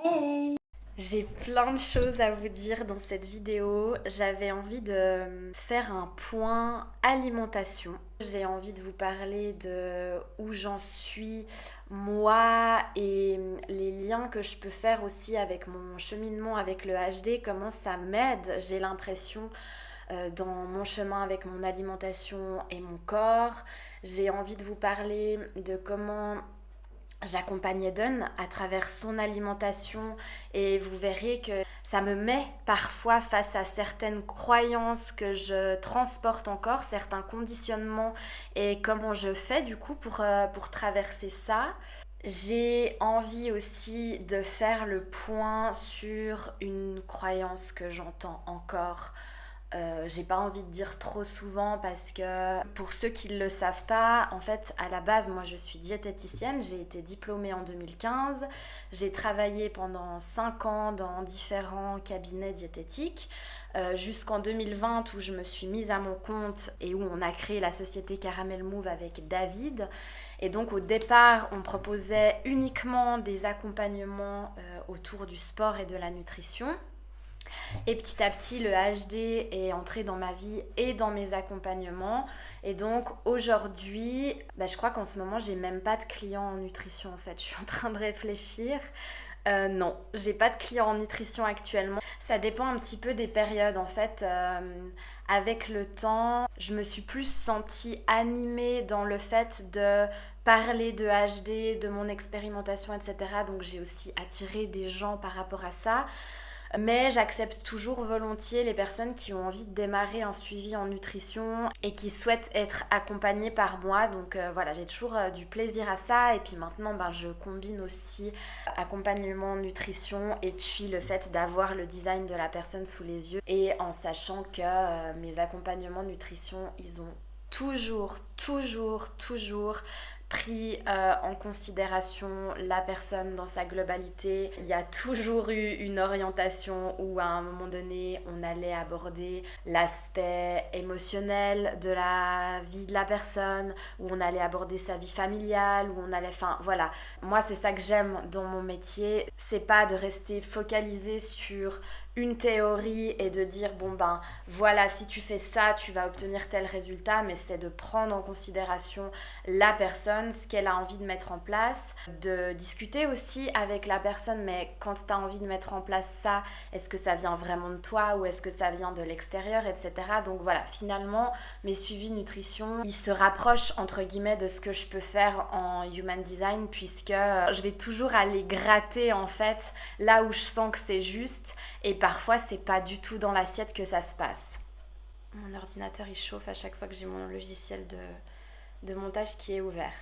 Hey! J'ai plein de choses à vous dire dans cette vidéo. J'avais envie de faire un point alimentation. J'ai envie de vous parler de où j'en suis moi et les liens que je peux faire aussi avec mon cheminement avec le HD, comment ça m'aide, j'ai l'impression, dans mon chemin avec mon alimentation et mon corps. J'ai envie de vous parler de comment j'accompagne Eden à travers son alimentation et vous verrez que ça me met parfois face à certaines croyances que je transporte encore, certains conditionnements et comment je fais du coup pour traverser ça. J'ai envie aussi de faire le point sur une croyance que j'entends encore. J'ai pas envie de dire trop souvent parce que pour ceux qui ne le savent pas, en fait, à la base, moi je suis diététicienne, j'ai été diplômée en 2015, j'ai travaillé pendant 5 ans dans différents cabinets diététiques, jusqu'en 2020 où je me suis mise à mon compte et où on a créé la société Caramel Move avec David. Et donc au départ, on proposait uniquement des accompagnements autour du sport et de la nutrition. Et petit à petit, le HD est entré dans ma vie et dans mes accompagnements. Et donc aujourd'hui, je crois qu'en ce moment, j'ai même pas de clients en nutrition en fait. Je suis en train de réfléchir. Non, j'ai pas de clients en nutrition actuellement. Ça dépend un petit peu des périodes en fait. Avec le temps, je me suis plus sentie animée dans le fait de parler de HD, de mon expérimentation, etc. Donc j'ai aussi attiré des gens par rapport à ça. Mais j'accepte toujours volontiers les personnes qui ont envie de démarrer un suivi en nutrition et qui souhaitent être accompagnées par moi. Donc voilà, j'ai toujours du plaisir à ça. Et puis maintenant, je combine aussi accompagnement, nutrition et puis le fait d'avoir le design de la personne sous les yeux. Et en sachant que mes accompagnements nutrition, ils ont toujours pris en considération la personne dans sa globalité. Il y a toujours eu une orientation où à un moment donné on allait aborder l'aspect émotionnel de la vie de la personne, où on allait aborder sa vie familiale, où on allait... Enfin voilà, moi c'est ça que j'aime dans mon métier, c'est pas de rester focalisé sur une théorie et de dire voilà, si tu fais ça tu vas obtenir tel résultat, mais c'est de prendre en considération la personne, ce qu'elle a envie de mettre en place, de discuter aussi avec la personne, mais quand tu as envie de mettre en place ça, est-ce que ça vient vraiment de toi ou est-ce que ça vient de l'extérieur, etc. Donc voilà, finalement mes suivis nutrition, ils se rapprochent entre guillemets de ce que je peux faire en human design, puisque je vais toujours aller gratter en fait là où je sens que c'est juste, et parfois c'est pas du tout dans l'assiette que ça se passe. Mon ordinateur il chauffe à chaque fois que j'ai mon logiciel de montage qui est ouvert.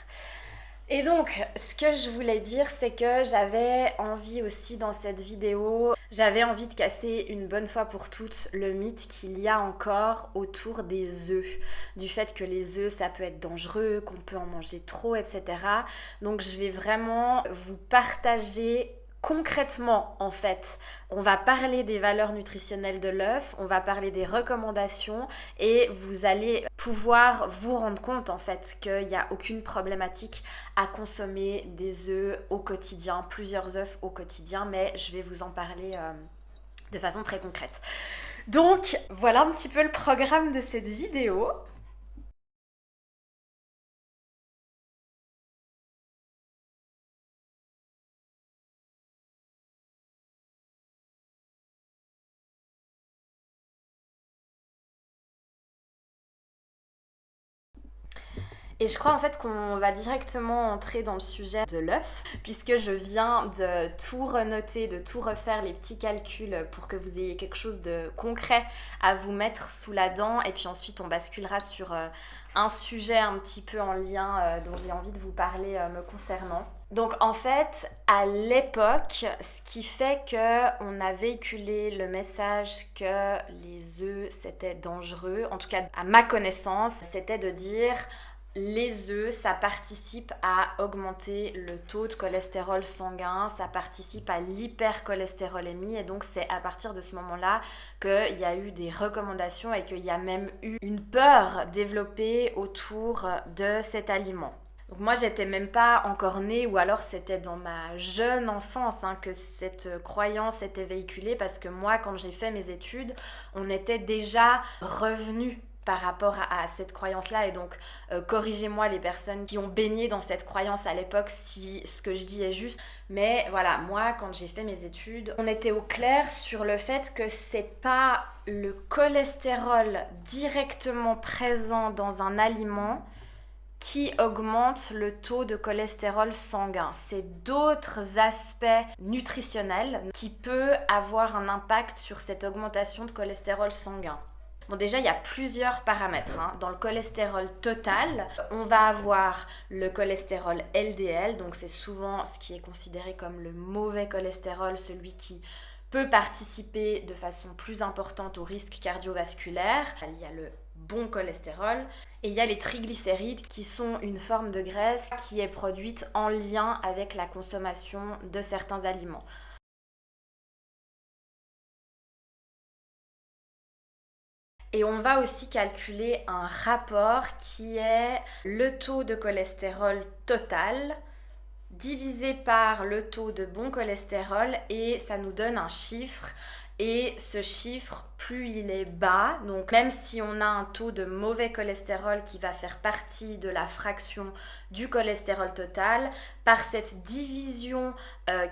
Et donc, ce que je voulais dire, c'est que j'avais envie aussi dans cette vidéo, j'avais envie de casser une bonne fois pour toutes le mythe qu'il y a encore autour des œufs. Du fait que les œufs, ça peut être dangereux, qu'on peut en manger trop, etc. Donc, je vais vraiment vous partager concrètement, en fait, on va parler des valeurs nutritionnelles de l'œuf, on va parler des recommandations et vous allez pouvoir vous rendre compte en fait qu'il n'y a aucune problématique à consommer des œufs au quotidien, plusieurs œufs au quotidien, mais je vais vous en parler de façon très concrète. Donc voilà un petit peu le programme de cette vidéo. Et je crois en fait qu'on va directement entrer dans le sujet de l'œuf, puisque je viens de tout renoter, de tout refaire, les petits calculs pour que vous ayez quelque chose de concret à vous mettre sous la dent. Et puis ensuite on basculera sur un sujet un petit peu en lien dont j'ai envie de vous parler me concernant. Donc en fait, à l'époque, ce qui fait qu'on a véhiculé le message que les œufs c'était dangereux, en tout cas à ma connaissance, c'était de dire les œufs, ça participe à augmenter le taux de cholestérol sanguin, ça participe à l'hypercholestérolémie, et donc c'est à partir de ce moment-là qu'il y a eu des recommandations et qu'il y a même eu une peur développée autour de cet aliment. Donc moi, j'étais même pas encore née, ou alors c'était dans ma jeune enfance que cette croyance était véhiculée, parce que moi, quand j'ai fait mes études, on était déjà revenu par rapport à cette croyance-là. Et donc, corrigez-moi les personnes qui ont baigné dans cette croyance à l'époque si ce que je dis est juste. Mais voilà, moi, quand j'ai fait mes études, on était au clair sur le fait que c'est pas le cholestérol directement présent dans un aliment qui augmente le taux de cholestérol sanguin. C'est d'autres aspects nutritionnels qui peuvent avoir un impact sur cette augmentation de cholestérol sanguin. Bon, déjà, il y a plusieurs paramètres. Dans le cholestérol total, on va avoir le cholestérol LDL, donc c'est souvent ce qui est considéré comme le mauvais cholestérol, celui qui peut participer de façon plus importante au risque cardiovasculaire. Il y a le bon cholestérol et il y a les triglycérides qui sont une forme de graisse qui est produite en lien avec la consommation de certains aliments. Et on va aussi calculer un rapport qui est le taux de cholestérol total divisé par le taux de bon cholestérol, et ça nous donne un chiffre. Et ce chiffre, plus il est bas, donc même si on a un taux de mauvais cholestérol qui va faire partie de la fraction du cholestérol total, par cette division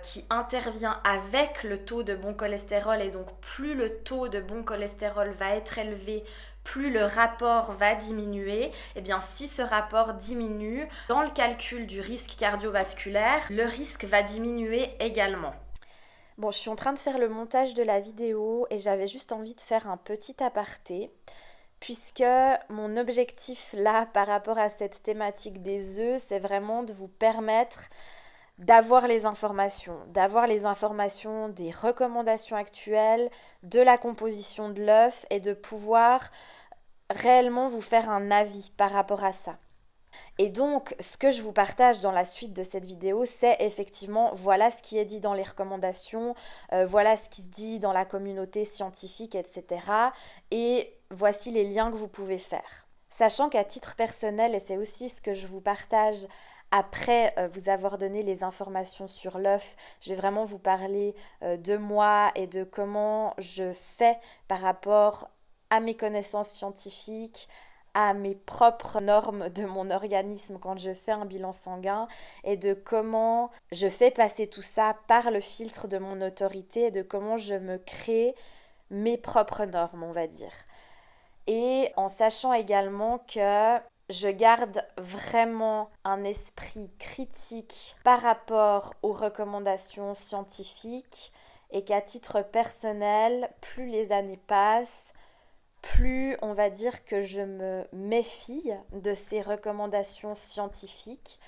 qui intervient avec le taux de bon cholestérol, et donc plus le taux de bon cholestérol va être élevé, plus le rapport va diminuer. Et bien si ce rapport diminue, dans le calcul du risque cardiovasculaire, le risque va diminuer également. Bon, je suis en train de faire le montage de la vidéo et j'avais juste envie de faire un petit aparté, puisque mon objectif là par rapport à cette thématique des œufs, c'est vraiment de vous permettre d'avoir les informations des recommandations actuelles, de la composition de l'œuf, et de pouvoir réellement vous faire un avis par rapport à ça. Et donc, ce que je vous partage dans la suite de cette vidéo, c'est effectivement, voilà ce qui est dit dans les recommandations, voilà ce qui se dit dans la communauté scientifique, etc. Et voici les liens que vous pouvez faire. Sachant qu'à titre personnel, et c'est aussi ce que je vous partage après vous avoir donné les informations sur l'œuf, je vais vraiment vous parler de moi et de comment je fais par rapport à mes connaissances scientifiques, à mes propres normes de mon organisme quand je fais un bilan sanguin, et de comment je fais passer tout ça par le filtre de mon autorité, et de comment je me crée mes propres normes, on va dire. Et en sachant également que je garde vraiment un esprit critique par rapport aux recommandations scientifiques, et qu'à titre personnel, plus les années passent, plus on va dire que je me méfie de ces recommandations scientifiques,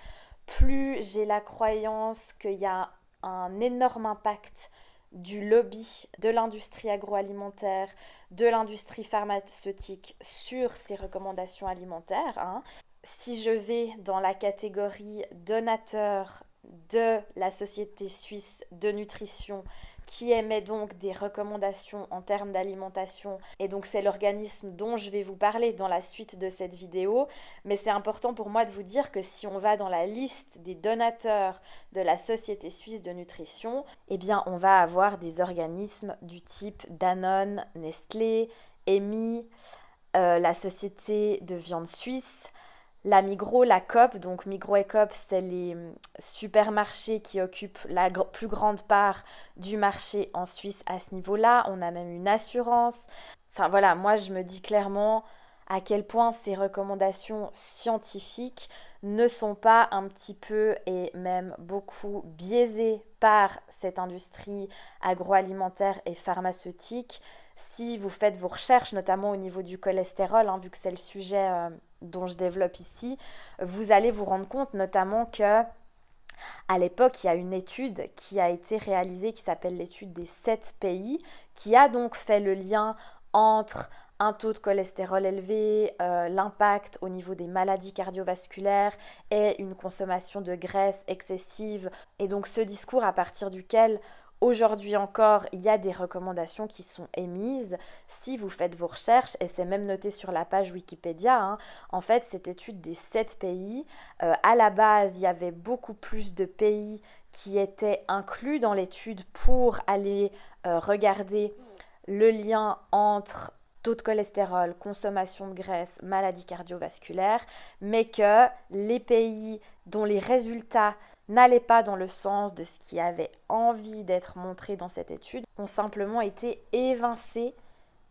plus j'ai la croyance qu'il y a un énorme impact du lobby de l'industrie agroalimentaire, de l'industrie pharmaceutique sur ces recommandations alimentaires. Si je vais dans la catégorie donateur de la Société suisse de nutrition, qui émet donc des recommandations en termes d'alimentation, et donc c'est l'organisme dont je vais vous parler dans la suite de cette vidéo. Mais c'est important pour moi de vous dire que si on va dans la liste des donateurs de la Société suisse de nutrition, eh bien on va avoir des organismes du type Danone, Nestlé, EMI, la Société de viande suisse, la Migros, la Coop. Donc Migros et Coop, c'est les supermarchés qui occupent la plus grande part du marché en Suisse à ce niveau-là. On a même une assurance. Enfin voilà, moi je me dis clairement à quel point ces recommandations scientifiques ne sont pas un petit peu, et même beaucoup, biaisées par cette industrie agroalimentaire et pharmaceutique. Si vous faites vos recherches, notamment au niveau du cholestérol, vu que c'est le sujet dont je développe ici, vous allez vous rendre compte notamment que à l'époque, il y a une étude qui a été réalisée qui s'appelle l'étude des 7 pays, qui a donc fait le lien entre un taux de cholestérol élevé, l'impact au niveau des maladies cardiovasculaires et une consommation de graisse excessive. Et donc ce discours à partir duquel Aujourd'hui encore, il y a des recommandations qui sont émises si vous faites vos recherches, et c'est même noté sur la page Wikipédia, hein. En fait, cette étude des 7 pays, à la base, il y avait beaucoup plus de pays qui étaient inclus dans l'étude pour aller regarder le lien entre taux de cholestérol, consommation de graisse, maladie cardiovasculaire, mais que les pays dont les résultats n'allaient pas dans le sens de ce qui avait envie d'être montré dans cette étude ont simplement été évincés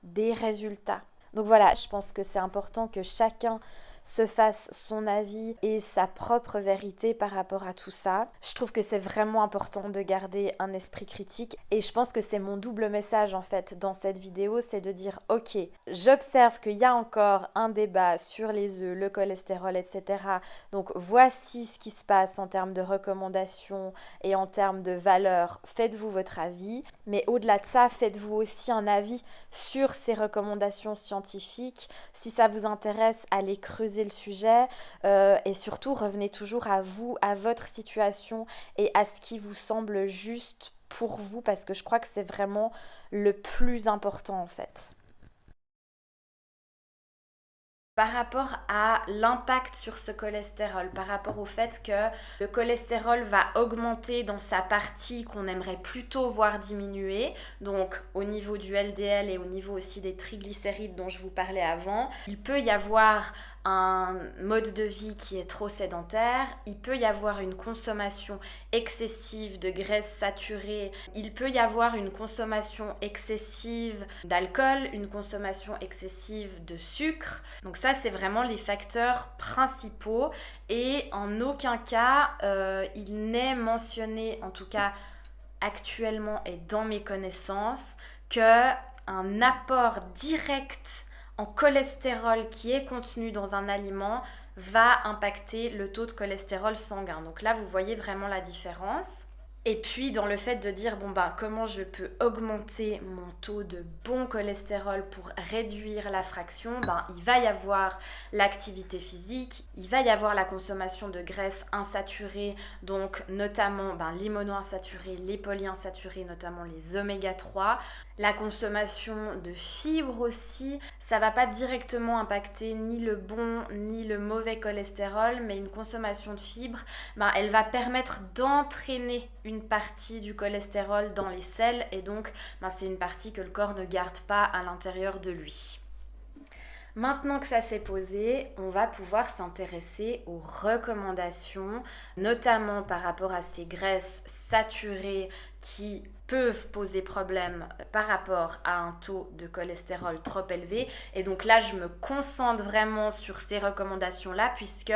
des résultats. Donc voilà, je pense que c'est important que chacun se fasse son avis et sa propre vérité par rapport à tout ça. Je trouve que c'est vraiment important de garder un esprit critique et je pense que c'est mon double message en fait dans cette vidéo, c'est de dire ok, j'observe qu'il y a encore un débat sur les œufs, le cholestérol, etc. Donc voici ce qui se passe en termes de recommandations et en termes de valeurs. Faites-vous votre avis, mais au-delà de ça, faites-vous aussi un avis sur ces recommandations scientifiques. Si ça vous intéresse, allez creuser le sujet et surtout revenez toujours à vous, à votre situation et à ce qui vous semble juste pour vous parce que je crois que c'est vraiment le plus important en fait. Par rapport à l'impact sur ce cholestérol, par rapport au fait que le cholestérol va augmenter dans sa partie qu'on aimerait plutôt voir diminuer, donc au niveau du LDL et au niveau aussi des triglycérides dont je vous parlais avant, il peut y avoir un mode de vie qui est trop sédentaire, il peut y avoir une consommation excessive de graisses saturées, il peut y avoir une consommation excessive d'alcool, une consommation excessive de sucre. Donc ça, c'est vraiment les facteurs principaux et en aucun cas, il n'est mentionné, en tout cas actuellement et dans mes connaissances, qu'un apport direct en cholestérol qui est contenu dans un aliment va impacter le taux de cholestérol sanguin. Donc là, vous voyez vraiment la différence. Et puis dans le fait de dire comment je peux augmenter mon taux de bon cholestérol pour réduire la fraction, il va y avoir l'activité physique, il va y avoir la consommation de graisses insaturées, donc notamment les monoinsaturés, les polyinsaturés, notamment les oméga 3, la consommation de fibres aussi. Ça va pas directement impacter ni le bon ni le mauvais cholestérol, mais une consommation de fibres, elle va permettre d'entraîner une partie du cholestérol dans les selles et donc c'est une partie que le corps ne garde pas à l'intérieur de lui. Maintenant que ça s'est posé, on va pouvoir s'intéresser aux recommandations, notamment par rapport à ces graisses saturées qui peuvent poser problème par rapport à un taux de cholestérol trop élevé. Et donc là, je me concentre vraiment sur ces recommandations-là puisque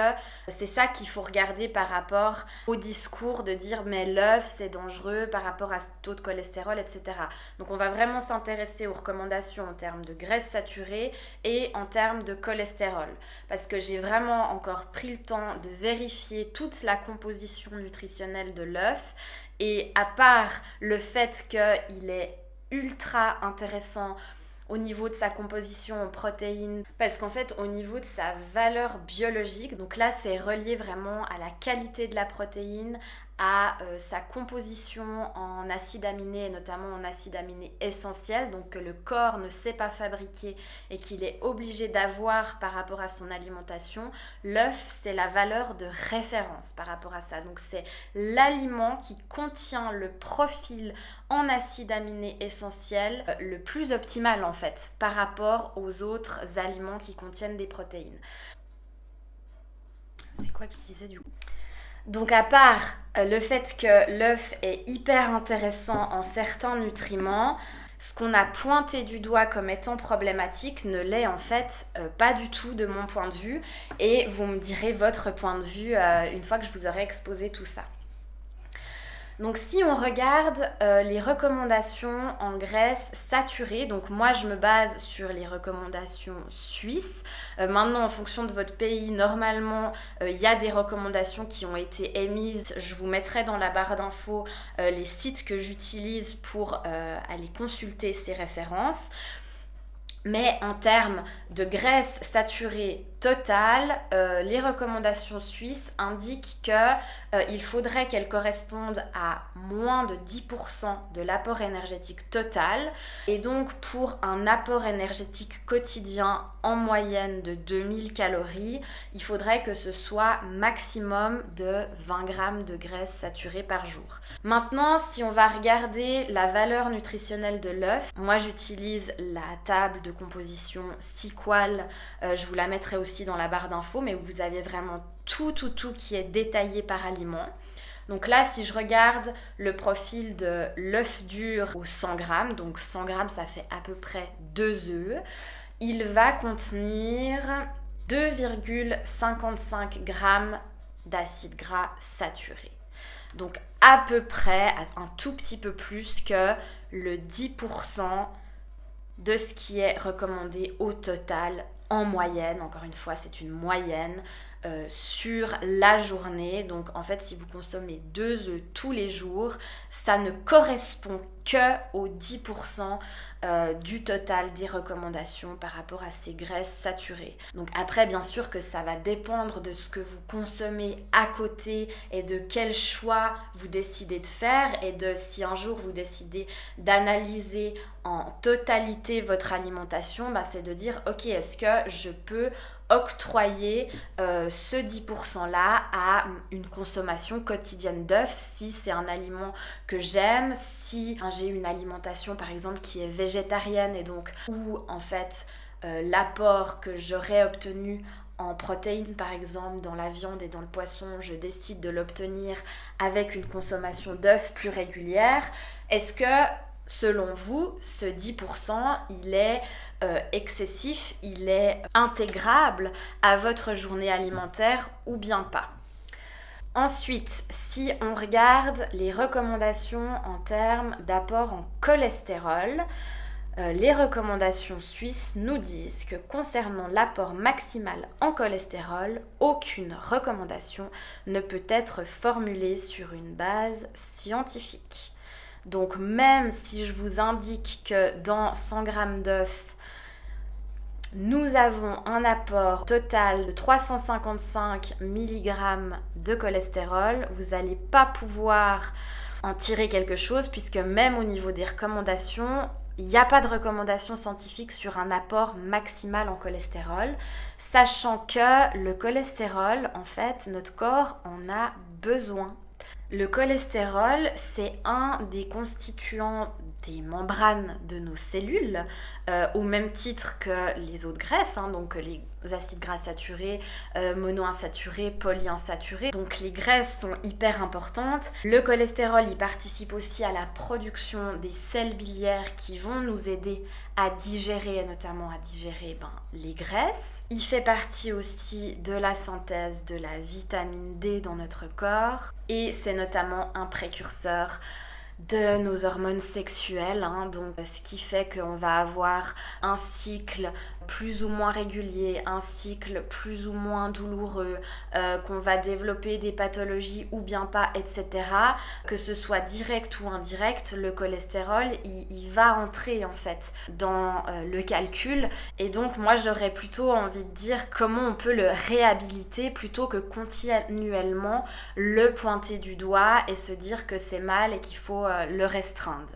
c'est ça qu'il faut regarder par rapport au discours de dire mais l'œuf c'est dangereux par rapport à ce taux de cholestérol, etc. Donc on va vraiment s'intéresser aux recommandations en termes de graisses saturées et en termes de cholestérol parce que j'ai vraiment encore pris le temps de vérifier toute la composition nutritionnelle de l'œuf. Et à part le fait qu'il est ultra intéressant au niveau de sa composition en protéines, parce qu'en fait au niveau de sa valeur biologique, donc là c'est relié vraiment à la qualité de la protéine, à sa composition en acides aminés et notamment en acides aminés essentiels, donc que le corps ne sait pas fabriquer et qu'il est obligé d'avoir par rapport à son alimentation. L'œuf, c'est la valeur de référence par rapport à ça. Donc c'est l'aliment qui contient le profil en acides aminés essentiels le plus optimal en fait par rapport aux autres aliments qui contiennent des protéines. C'est quoi que je disais du coup ? Donc à part le fait que l'œuf est hyper intéressant en certains nutriments, ce qu'on a pointé du doigt comme étant problématique ne l'est en fait pas du tout de mon point de vue et vous me direz votre point de vue une fois que je vous aurai exposé tout ça. Donc si on regarde les recommandations en graisses saturées, donc moi je me base sur les recommandations suisses. Maintenant en fonction de votre pays, normalement il y a des recommandations qui ont été émises. Je vous mettrai dans la barre d'infos les sites que j'utilise pour aller consulter ces références. Mais en termes de graisse saturée totale, les recommandations suisses indiquent qu'il faudrait qu'elle corresponde à moins de 10% de l'apport énergétique total. Et donc pour un apport énergétique quotidien en moyenne de 2000 calories, il faudrait que ce soit maximum de 20 grammes de graisse saturée par jour. Maintenant, si on va regarder la valeur nutritionnelle de l'œuf, moi j'utilise la table de composition Sequal, je vous la mettrai aussi dans la barre d'infos, mais où vous avez vraiment tout qui est détaillé par aliment. Donc là, si je regarde le profil de l'œuf dur au 100 grammes, donc 100 grammes ça fait à peu près 2 œufs, il va contenir 2,55 grammes d'acides gras saturés. Donc à peu près, un tout petit peu plus que le 10% de ce qui est recommandé au total en moyenne. Encore une fois, c'est une moyenne sur la journée. Donc en fait, si vous consommez 2 œufs tous les jours, ça ne correspond que au 10% du total des recommandations par rapport à ces graisses saturées. Donc après, bien sûr que ça va dépendre de ce que vous consommez à côté et de quel choix vous décidez de faire, et de si un jour vous décidez d'analyser en totalité votre alimentation, c'est de dire ok, est-ce que je peux octroyer ce 10% là à une consommation quotidienne d'œufs si c'est un aliment que j'aime, si j'ai une alimentation par exemple qui est végétarienne et donc où en fait l'apport que j'aurais obtenu en protéines par exemple dans la viande et dans le poisson, je décide de l'obtenir avec une consommation d'œufs plus régulière. Est-ce que selon vous, ce 10%, il est excessif, il est intégrable à votre journée alimentaire ou bien pas? Ensuite, si on regarde les recommandations en termes d'apport en cholestérol, les recommandations suisses nous disent que concernant l'apport maximal en cholestérol, aucune recommandation ne peut être formulée sur une base scientifique. Donc même si je vous indique que dans 100 g d'œufs, nous avons un apport total de 355 mg de cholestérol, vous n'allez pas pouvoir en tirer quelque chose puisque même au niveau des recommandations, il n'y a pas de recommandation scientifique sur un apport maximal en cholestérol, sachant que le cholestérol, en fait, notre corps en a besoin. Le cholestérol, c'est un des constituants des membranes de nos cellules, au même titre que les autres graisses, donc les acides gras saturés, monoinsaturés, polyinsaturés. Donc les graisses sont hyper importantes. Le cholestérol, il participe aussi à la production des sels biliaires qui vont nous aider à digérer, et notamment à digérer les graisses. Il fait partie aussi de la synthèse de la vitamine D dans notre corps et c'est notamment un précurseur de nos hormones sexuelles, donc ce qui fait qu'on va avoir un cycle plus ou moins régulier, un cycle plus ou moins douloureux, qu'on va développer des pathologies ou bien pas, etc. Que ce soit direct ou indirect, le cholestérol, il va entrer en fait dans le calcul. Et donc moi j'aurais plutôt envie de dire comment on peut le réhabiliter plutôt que continuellement le pointer du doigt et se dire que c'est mal et qu'il faut le restreindre.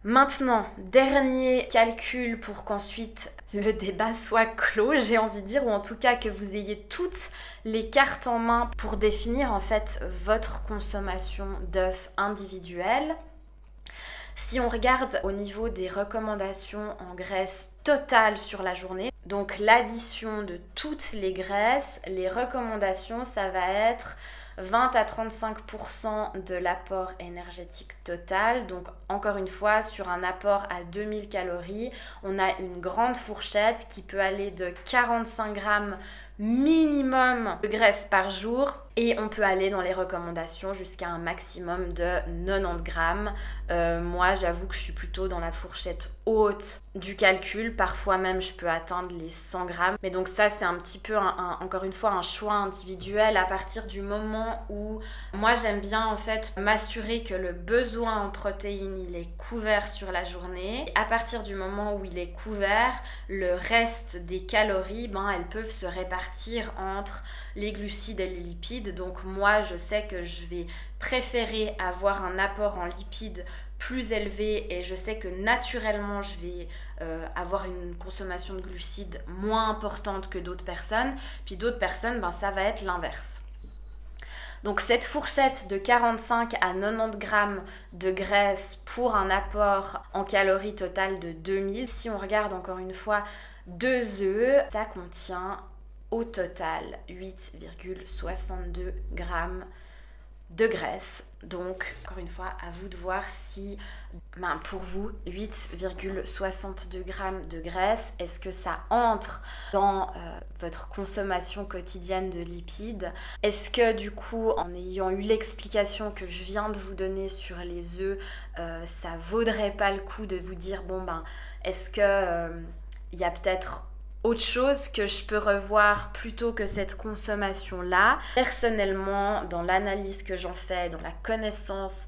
Maintenant, dernier calcul pour qu'ensuite le débat soit clos, j'ai envie de dire, ou en tout cas que vous ayez toutes les cartes en main pour définir en fait votre consommation d'œufs individuelle. Si on regarde au niveau des recommandations en graisse totale sur la journée, donc l'addition de toutes les graisses, les recommandations, ça va être 20 à 35% de l'apport énergétique total. Donc encore une fois, sur un apport à 2000 calories, on a une grande fourchette qui peut aller de 45 grammes minimum de graisse par jour Et on peut aller dans les recommandations jusqu'à un maximum de 90 grammes. Moi, j'avoue que je suis plutôt dans la fourchette haute du calcul. Parfois même, je peux atteindre les 100 grammes. Mais donc ça, c'est un petit peu, encore une fois, un choix individuel à partir du moment où moi, j'aime bien en fait m'assurer que le besoin en protéines, il est couvert sur la journée. Et à partir du moment où il est couvert, le reste des calories, elles peuvent se répartir entre les glucides et les lipides. Donc moi, je sais que je vais préférer avoir un apport en lipides plus élevé et je sais que naturellement, je vais avoir une consommation de glucides moins importante que d'autres personnes. Puis d'autres personnes, ça va être l'inverse. Donc cette fourchette de 45 à 90 grammes de graisse pour un apport en calories total de 2000. Si on regarde encore une fois 2 œufs, ça contient au total 8,62 grammes de graisse. Donc, encore une fois, à vous de voir si, pour vous, 8,62 grammes de graisse, est-ce que ça entre dans votre consommation quotidienne de lipides? Est-ce que, du coup, en ayant eu l'explication que je viens de vous donner sur les œufs, ça vaudrait pas le coup de vous dire, est-ce que il y a peut-être autre chose que je peux revoir plutôt que cette consommation-là? Personnellement, dans l'analyse que j'en fais, dans la connaissance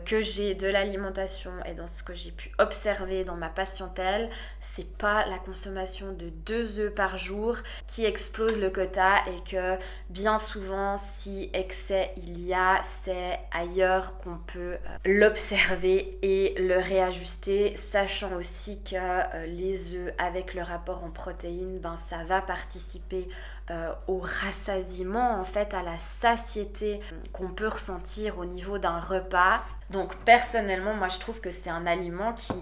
que j'ai de l'alimentation et dans ce que j'ai pu observer dans ma patientèle, c'est pas la consommation de 2 œufs par jour qui explose le quota et que bien souvent, si excès il y a, c'est ailleurs qu'on peut l'observer et le réajuster, sachant aussi que les œufs avec le rapport en protéines, ça va participer au rassasiement, en fait, à la satiété qu'on peut ressentir au niveau d'un repas. Donc personnellement, moi je trouve que c'est un aliment qui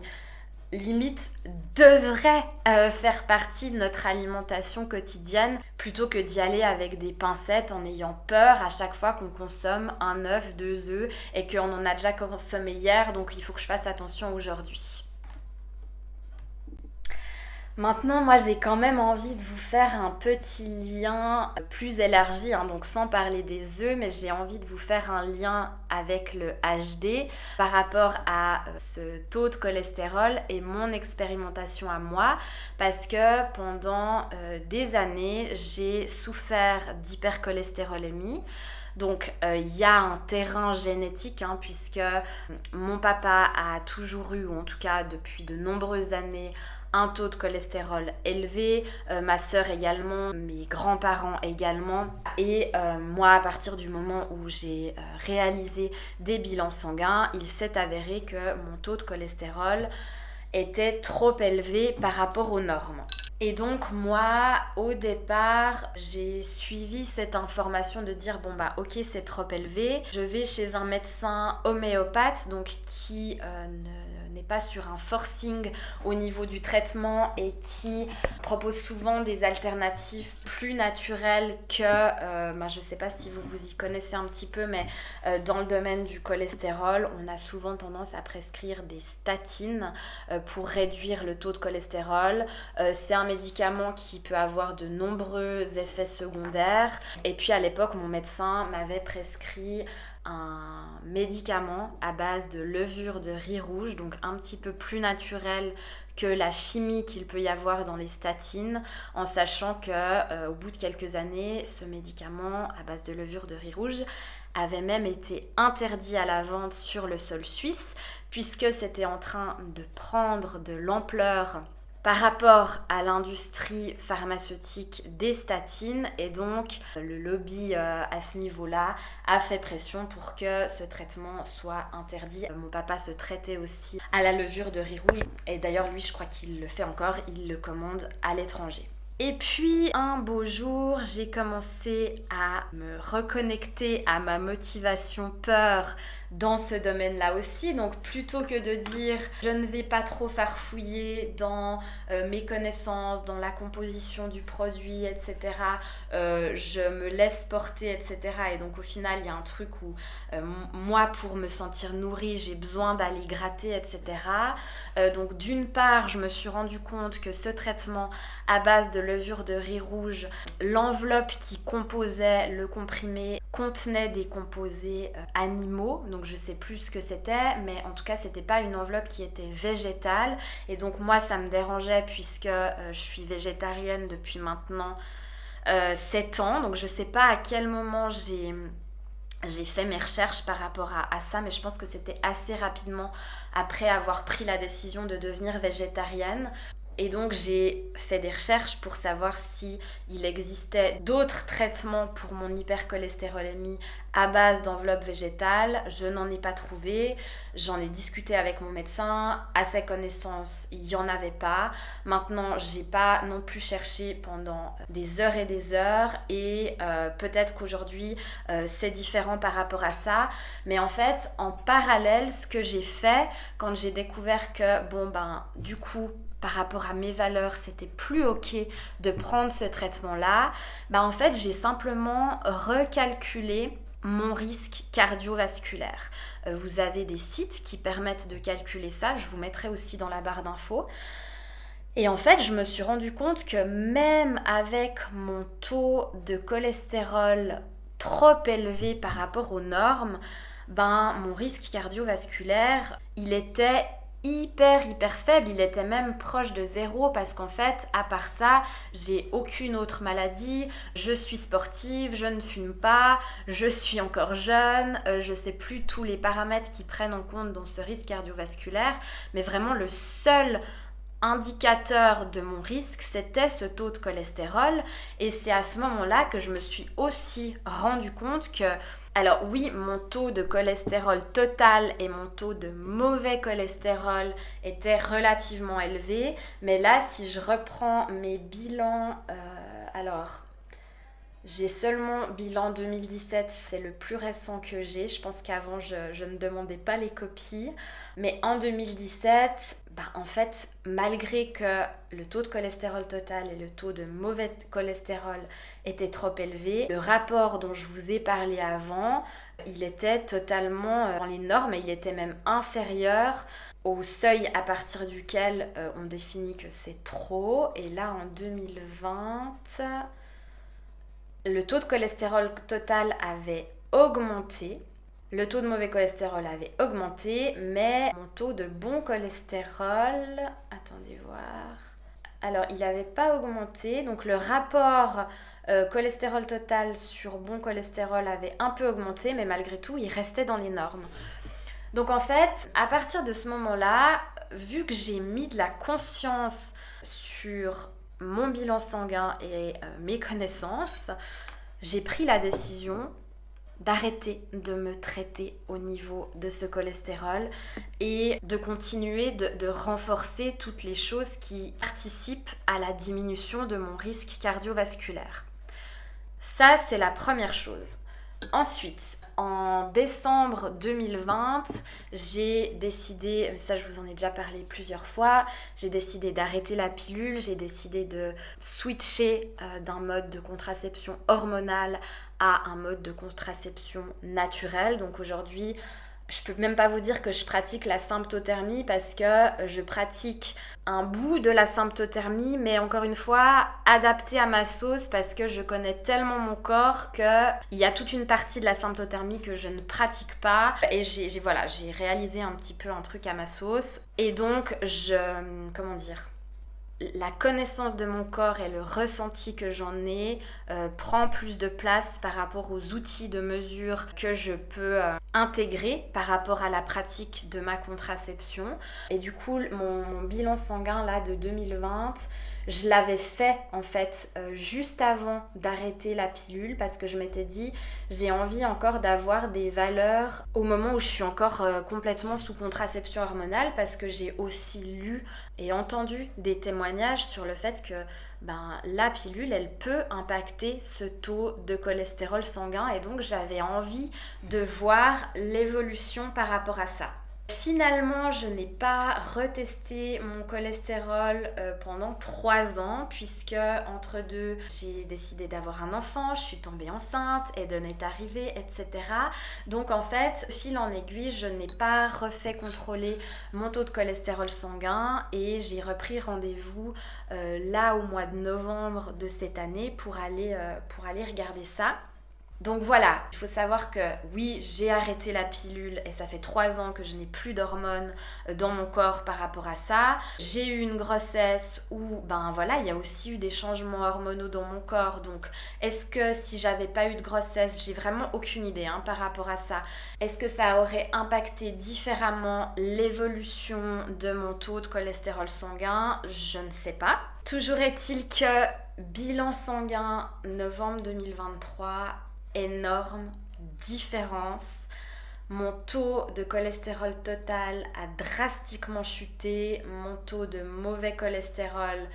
limite devrait faire partie de notre alimentation quotidienne plutôt que d'y aller avec des pincettes en ayant peur à chaque fois qu'on consomme un œuf, 2 œufs et qu'on en a déjà consommé hier, donc il faut que je fasse attention aujourd'hui. Maintenant, moi, j'ai quand même envie de vous faire un petit lien plus élargi, donc sans parler des œufs, mais j'ai envie de vous faire un lien avec le HD par rapport à ce taux de cholestérol et mon expérimentation à moi, parce que pendant des années, j'ai souffert d'hypercholestérolémie. Donc il y a un terrain génétique puisque mon papa a toujours eu, ou en tout cas depuis de nombreuses années, un taux de cholestérol élevé, ma sœur également, mes grands-parents également. Et moi, à partir du moment où j'ai réalisé des bilans sanguins, il s'est avéré que mon taux de cholestérol était trop élevé par rapport aux normes. Et donc moi, au départ, j'ai suivi cette information de dire ok, c'est trop élevé. Je vais chez un médecin homéopathe, donc qui n'est pas sur un forcing au niveau du traitement et qui propose souvent des alternatives plus naturelles que, je ne sais pas si vous y connaissez un petit peu, mais dans le domaine du cholestérol, on a souvent tendance à prescrire des statines pour réduire le taux de cholestérol. C'est un médicament qui peut avoir de nombreux effets secondaires. Et puis à l'époque, mon médecin m'avait prescrit un médicament à base de levure de riz rouge, donc un petit peu plus naturel que la chimie qu'il peut y avoir dans les statines, en sachant que au bout de quelques années, ce médicament à base de levure de riz rouge avait même été interdit à la vente sur le sol suisse, puisque c'était en train de prendre de l'ampleur par rapport à l'industrie pharmaceutique des statines, et donc le lobby à ce niveau-là a fait pression pour que ce traitement soit interdit. Mon papa se traitait aussi à la levure de riz rouge, et d'ailleurs lui je crois qu'il le fait encore, il le commande à l'étranger. Et puis un beau jour, j'ai commencé à me reconnecter à ma motivation peur dans ce domaine-là aussi. Donc plutôt que de dire je ne vais pas trop farfouiller dans mes connaissances, dans la composition du produit, etc., je me laisse porter, etc. Et donc au final, il y a un truc où moi, pour me sentir nourrie, j'ai besoin d'aller gratter, etc. Donc d'une part, je me suis rendu compte que ce traitement à base de levure de riz rouge, l'enveloppe qui composait le comprimé contenait des composés animaux, donc je sais plus ce que c'était, mais en tout cas c'était pas une enveloppe qui était végétale, et donc moi ça me dérangeait puisque je suis végétarienne depuis maintenant 7 ans, donc je sais pas à quel moment j'ai fait mes recherches par rapport à ça, mais je pense que c'était assez rapidement après avoir pris la décision de devenir végétarienne. Et donc j'ai fait des recherches pour savoir si il existait d'autres traitements pour mon hypercholestérolémie à base d'enveloppe végétale. Je n'en ai pas trouvé. J'en ai discuté avec mon médecin. À sa connaissance, il n'y en avait pas. Maintenant, j'ai pas non plus cherché pendant des heures et des heures. Et peut-être qu'aujourd'hui, c'est différent par rapport à ça. Mais en fait, en parallèle, ce que j'ai fait quand j'ai découvert que, du coup, par rapport à mes valeurs, c'était plus ok de prendre ce traitement-là, en fait, j'ai simplement recalculé mon risque cardiovasculaire. Vous avez des sites qui permettent de calculer ça, je vous mettrai aussi dans la barre d'infos. Et en fait, je me suis rendu compte que même avec mon taux de cholestérol trop élevé par rapport aux normes, mon risque cardiovasculaire, il était hyper faible, il était même proche de 0 parce qu'en fait, à part ça, j'ai aucune autre maladie, je suis sportive, je ne fume pas, je suis encore jeune, je sais plus tous les paramètres qui prennent en compte dans ce risque cardiovasculaire, mais vraiment le seul indicateur de mon risque, c'était ce taux de cholestérol, et c'est à ce moment-là que je me suis aussi rendu compte que, alors oui, mon taux de cholestérol total et mon taux de mauvais cholestérol étaient relativement élevés, mais là, si je reprends mes bilans, j'ai seulement bilan 2017, c'est le plus récent que j'ai. Je pense qu'avant, je ne demandais pas les copies. Mais en 2017, en fait, malgré que le taux de cholestérol total et le taux de mauvais cholestérol étaient trop élevés, le rapport dont je vous ai parlé avant, il était totalement dans les normes et il était même inférieur au seuil à partir duquel on définit que c'est trop. Et là, en 2020... le taux de cholestérol total avait augmenté, le taux de mauvais cholestérol avait augmenté, mais mon taux de bon cholestérol, attendez voir, alors il n'avait pas augmenté, donc le rapport cholestérol total sur bon cholestérol avait un peu augmenté, mais malgré tout, il restait dans les normes. Donc en fait, à partir de ce moment-là, vu que j'ai mis de la conscience sur mon bilan sanguin et mes connaissances, j'ai pris la décision d'arrêter de me traiter au niveau de ce cholestérol et de continuer de renforcer toutes les choses qui participent à la diminution de mon risque cardiovasculaire. Ça, c'est la première chose. Ensuite, en décembre 2020, j'ai décidé, ça je vous en ai déjà parlé plusieurs fois, j'ai décidé d'arrêter la pilule, j'ai décidé de switcher d'un mode de contraception hormonale à un mode de contraception naturelle. Donc aujourd'hui, je peux même pas vous dire que je pratique la symptothermie parce que je pratique un bout de la symptothermie, mais encore une fois, adapté à ma sauce parce que je connais tellement mon corps qu'il y a toute une partie de la symptothermie que je ne pratique pas. Et j'ai réalisé un petit peu un truc à ma sauce. Et donc, la connaissance de mon corps et le ressenti que j'en ai prend plus de place par rapport aux outils de mesure que je peux intégrer par rapport à la pratique de ma contraception. Et du coup, mon bilan sanguin là de 2020, je l'avais fait en fait juste avant d'arrêter la pilule parce que je m'étais dit j'ai envie encore d'avoir des valeurs au moment où je suis encore complètement sous contraception hormonale, parce que j'ai aussi lu et entendu des témoignages sur le fait que la pilule, elle peut impacter ce taux de cholestérol sanguin et donc j'avais envie de voir l'évolution par rapport à ça. Finalement, je n'ai pas retesté mon cholestérol pendant 3 ans puisque entre deux, j'ai décidé d'avoir un enfant, je suis tombée enceinte, Eden est arrivé, etc. Donc en fait, fil en aiguille, je n'ai pas refait contrôler mon taux de cholestérol sanguin et j'ai repris rendez-vous là au mois de novembre de cette année pour aller regarder ça. Donc voilà, il faut savoir que oui, j'ai arrêté la pilule et ça fait 3 ans que je n'ai plus d'hormones dans mon corps par rapport à ça. J'ai eu une grossesse où, il y a aussi eu des changements hormonaux dans mon corps. Donc est-ce que si j'avais pas eu de grossesse, j'ai vraiment aucune idée par rapport à ça. Est-ce que ça aurait impacté différemment l'évolution de mon taux de cholestérol sanguin? Je ne sais pas. Toujours est-il que bilan sanguin novembre 2023, énorme différence. Mon taux de cholestérol total a drastiquement chuté, mon taux de mauvais cholestérol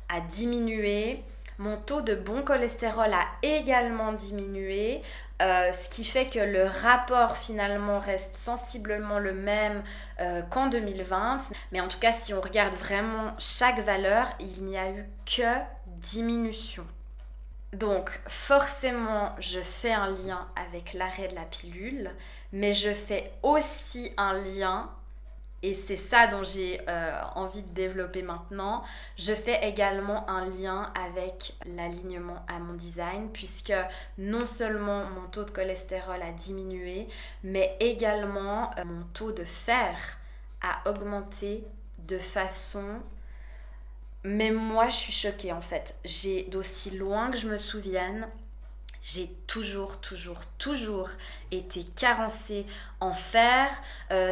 a diminué, mon taux de bon cholestérol a également diminué, ce qui fait que le rapport finalement reste sensiblement le même qu'en 2020. Mais en tout cas, si on regarde vraiment chaque valeur, il n'y a eu que diminution. Donc forcément, je fais un lien avec l'arrêt de la pilule, mais je fais aussi un lien, et c'est ça dont j'ai envie de développer maintenant, je fais également un lien avec l'alignement à mon design, puisque non seulement mon taux de cholestérol a diminué, mais également mon taux de fer a augmenté de façon... Mais moi, je suis choquée en fait. D'aussi loin que je me souvienne, j'ai toujours été carencée en fer,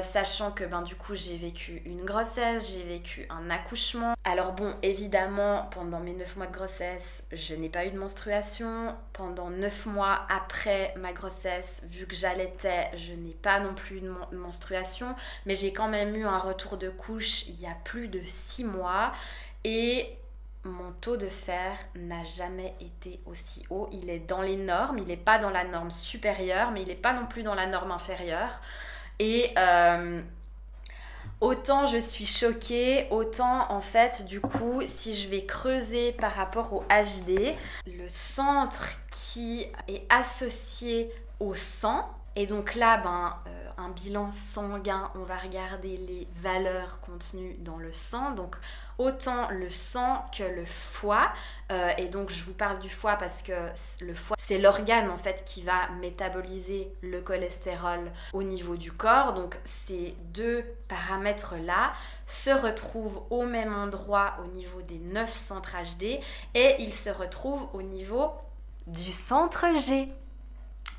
sachant que du coup j'ai vécu une grossesse, j'ai vécu un accouchement. Alors bon, évidemment, pendant mes 9 mois de grossesse, je n'ai pas eu de menstruation. Pendant 9 mois après ma grossesse, vu que j'allaitais, je n'ai pas non plus de menstruation. Mais j'ai quand même eu un retour de couche il y a plus de 6 mois. Et mon taux de fer n'a jamais été aussi haut. Il est dans les normes, il n'est pas dans la norme supérieure, mais il n'est pas non plus dans la norme inférieure. Et autant je suis choquée, autant en fait, du coup, si je vais creuser par rapport au HD, le centre qui est associé au sang, et donc là, un bilan sanguin, on va regarder les valeurs contenues dans le sang. Donc autant le sang que le foie, et donc je vous parle du foie parce que le foie c'est l'organe en fait qui va métaboliser le cholestérol au niveau du corps. Donc ces deux paramètres là se retrouvent au même endroit au niveau des 9 centres HD et ils se retrouvent au niveau du centre G.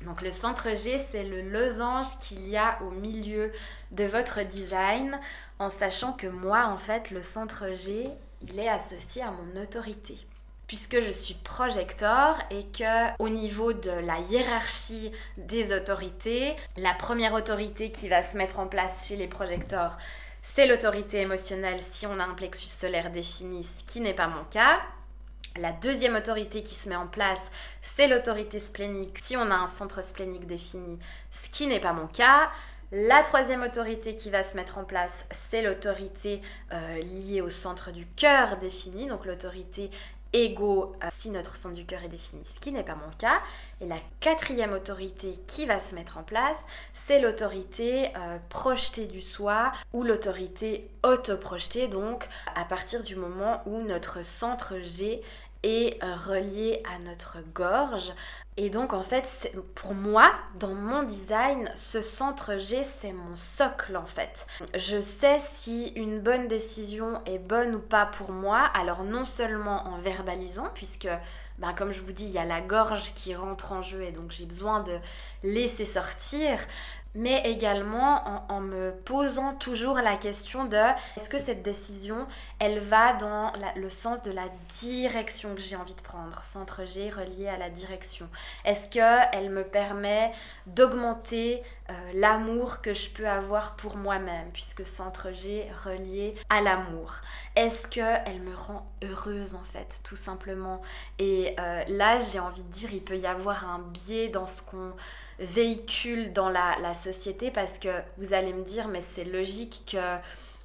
Donc le centre G, c'est le losange qu'il y a au milieu de votre design, en sachant que moi, en fait, le centre G, il est associé à mon autorité. Puisque je suis projecteur et que au niveau de la hiérarchie des autorités, la première autorité qui va se mettre en place chez les projecteurs, c'est l'autorité émotionnelle si on a un plexus solaire défini, ce qui n'est pas mon cas. La deuxième autorité qui se met en place, c'est l'autorité splénique, si on a un centre splénique défini, ce qui n'est pas mon cas. La troisième autorité qui va se mettre en place, c'est l'autorité liée au centre du cœur défini, donc l'autorité égo si notre centre du cœur est défini, ce qui n'est pas mon cas. Et la quatrième autorité qui va se mettre en place, c'est l'autorité projetée du soi ou l'autorité autoprojetée, donc à partir du moment où notre centre G est relié à notre gorge. Et donc en fait, pour moi, dans mon design, ce centre G, c'est mon socle en fait. Je sais si une bonne décision est bonne ou pas pour moi, alors non seulement en verbalisant, puisque comme je vous dis, il y a la gorge qui rentre en jeu et donc j'ai besoin de laisser sortir, mais également en me posant toujours la question de est-ce que cette décision, elle va dans le sens de la direction que j'ai envie de prendre, centre G relié à la direction. Est-ce qu'elle me permet d'augmenter l'amour que je peux avoir pour moi-même, puisque centre G relié à l'amour. Est-ce qu'elle me rend heureuse en fait, tout simplement? Et là, j'ai envie de dire, il peut y avoir un biais dans ce qu'on véhicule dans la société, parce que vous allez me dire, mais c'est logique que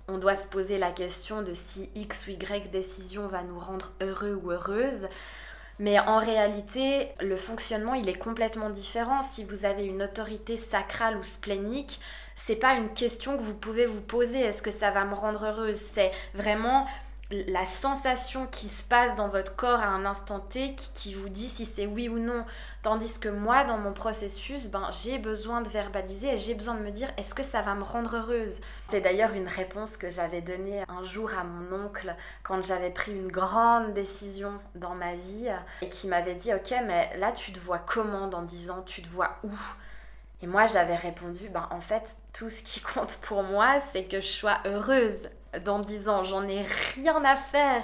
on doit se poser la question de si X ou Y décision va nous rendre heureux ou heureuse. Mais en réalité, le fonctionnement, il est complètement différent. Si vous avez une autorité sacrale ou splénique, c'est pas une question que vous pouvez vous poser. Est-ce que ça va me rendre heureuse? C'est vraiment la sensation qui se passe dans votre corps à un instant T qui vous dit si c'est oui ou non. Tandis que moi, dans mon processus, j'ai besoin de verbaliser et j'ai besoin de me dire est-ce que ça va me rendre heureuse? C'est d'ailleurs une réponse que j'avais donnée un jour à mon oncle quand j'avais pris une grande décision dans ma vie et qui m'avait dit ok, mais là tu te vois comment dans 10 ans? Tu te vois où? Et moi j'avais répondu en fait tout ce qui compte pour moi c'est que je sois heureuse dans 10 ans. J'en ai rien à faire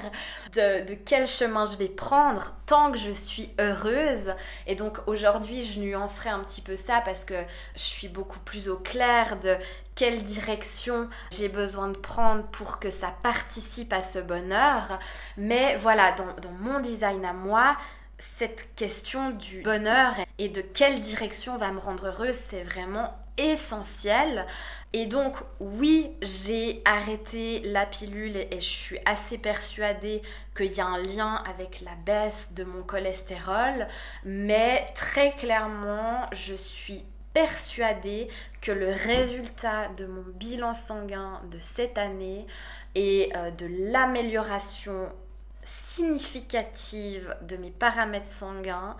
de quel chemin je vais prendre tant que je suis heureuse. Et donc aujourd'hui je nuancerai un petit peu ça parce que je suis beaucoup plus au clair de quelle direction j'ai besoin de prendre pour que ça participe à ce bonheur. Mais voilà, dans mon design à moi, cette question du bonheur et de quelle direction va me rendre heureuse, c'est vraiment essentiel. Et donc oui, j'ai arrêté la pilule et je suis assez persuadée qu'il y a un lien avec la baisse de mon cholestérol, mais très clairement, je suis persuadée que le résultat de mon bilan sanguin de cette année et de l'amélioration significative de mes paramètres sanguins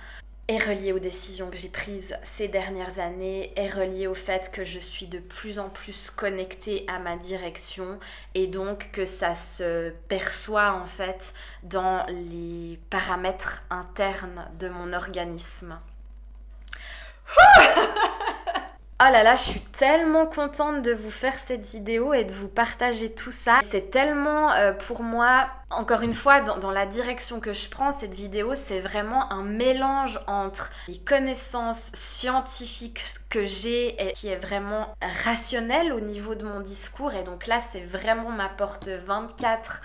est relié aux décisions que j'ai prises ces dernières années, est relié au fait que je suis de plus en plus connectée à ma direction et donc que ça se perçoit en fait dans les paramètres internes de mon organisme. Oh là là, je suis tellement contente de vous faire cette vidéo et de vous partager tout ça. C'est tellement pour moi, encore une fois, dans la direction que je prends, cette vidéo, c'est vraiment un mélange entre les connaissances scientifiques que j'ai et qui est vraiment rationnel au niveau de mon discours. Et donc là, c'est vraiment ma porte 24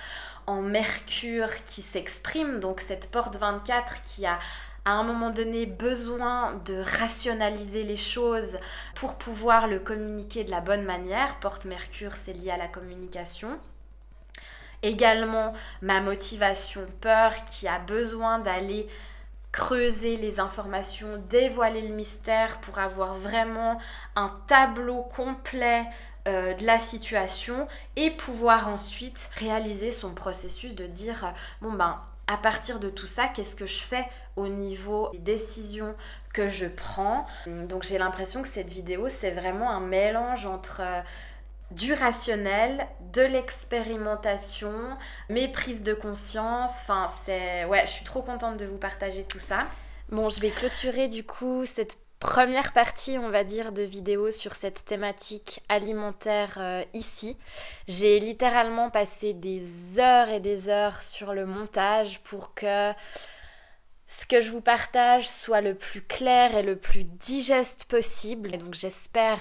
en Mercure qui s'exprime. Donc cette porte 24 qui a à un moment donné besoin de rationaliser les choses pour pouvoir le communiquer de la bonne manière. Porte Mercure, c'est lié à la communication. Également ma motivation peur qui a besoin d'aller creuser les informations, dévoiler le mystère pour avoir vraiment un tableau complet de la situation et pouvoir ensuite réaliser son processus de dire à partir de tout ça, qu'est-ce que je fais au niveau des décisions que je prends? Donc j'ai l'impression que cette vidéo, c'est vraiment un mélange entre du rationnel, de l'expérimentation, mes prises de conscience. Je suis trop contente de vous partager tout ça. Bon, je vais clôturer du coup cette première partie, on va dire, de vidéo sur cette thématique alimentaire ici. J'ai littéralement passé des heures et des heures sur le montage pour que ce que je vous partage soit le plus clair et le plus digeste possible. Et donc j'espère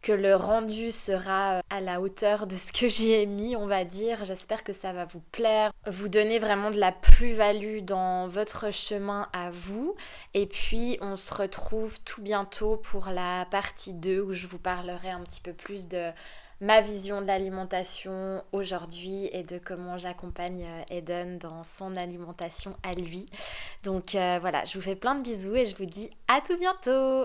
que le rendu sera à la hauteur de ce que j'ai mis, on va dire. J'espère que ça va vous plaire, vous donner vraiment de la plus-value dans votre chemin à vous. Et puis, on se retrouve tout bientôt pour la partie 2 où je vous parlerai un petit peu plus de ma vision de l'alimentation aujourd'hui et de comment j'accompagne Eden dans son alimentation à lui. Donc voilà, je vous fais plein de bisous et je vous dis à tout bientôt!